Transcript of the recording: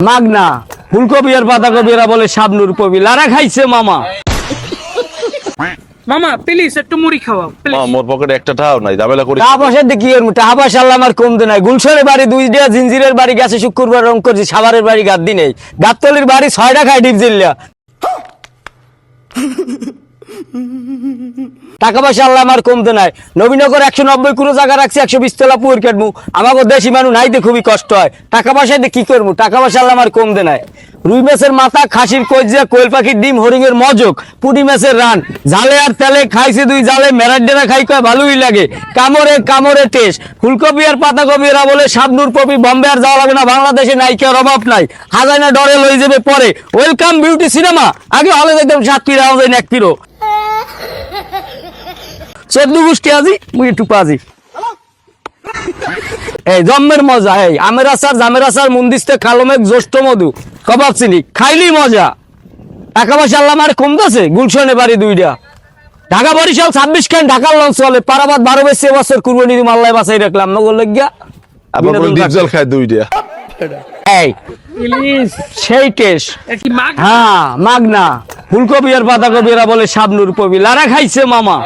মাগনা ফুলকপি আর বাঁধাকপি এরা বলে শাবনুর কপি লারা খাইছে মামা। মামা প্লিজ একটু মুড়ি খাওয়াও মা, মোর পকেটে একটা টাকাও নাই, ঝামেলা করি। টাকা পয়সা দিয়ে কি করবো? টাকা পয়সা আল্লাহ আমার কমতে নাই। গুলশনের বাড়ি 2টা, জিঞ্জিরের বাড়ি গেছে শুক্রবার রং করছি, সাভারের বাড়ি গাদ্দি নেই, গাবতলির বাড়ি 6টা খাই ডিপ জিল্লা। টাকা পয়সা আল্লাহ আমার কমতে নাই। নবীনগর 190 কোনো জায়গা রাখছি, 120 তলা পুকুর কাটবো। আমাকে দেশি মানুষ নাইতে খুবই কষ্ট হয়। টাকা পয়সা দিয়ে কি করবো? টাকা পয়সা আল্লাহ আমার কমতে নাই। রুই মাছের মাথা, খাসির কইজা, কোয়েল পাখির ডিম, হরিণের মজক, পুঁটি মাছের রান, জালে আর তেলে খাইছে 2 জালে, মেরার ডেরা খাই কয় ভালোই লাগে, কামড়ে কামড়ে টেস্ট। ফুলকপি আর পাতাকপি এরা বলে শাবনুর কপি। বম্বে আর যাওয়া লাগে না, বাংলাদেশে নায়িকার অভাব নাই, হাজার না ডরে লই যাবে পরে। ওয়েলকাম বিউটি সিনেমা, আগে হলে দেখতাম 7 পিরা যায় 1 পিরো 14 গোষ্ঠী আজি মুই একটু পাজি। এই জম্মের মজা, এই আমের আচার, জামের আচার, মুন্দিস্তে কালমেঘ, জ্যৈষ্ঠ মধু, কবাব চিনি খাইলি মজা। টাকা পয়সা আল্লাহ আমার কমতেছে। গুলশনে বাড়ি 2টা, ঢাকা বরিশাল 26 খান ঢাকার লঞ্চ চলে, পারাবাদ 12 বেশি বছর কুরবানি দিম, আল্লাহ বাঁচাই রাখলাম নগর লাগিয়া। আবার বলে ডিপ জল খায় 2টা। এই প্লিজ সেই টেস্ট। কি মাগ হ্যাঁ মাগনা ফুলকপি আর বাঁধাকপি এরা বলে শাবনুর কপি লারা খাইছে মামা।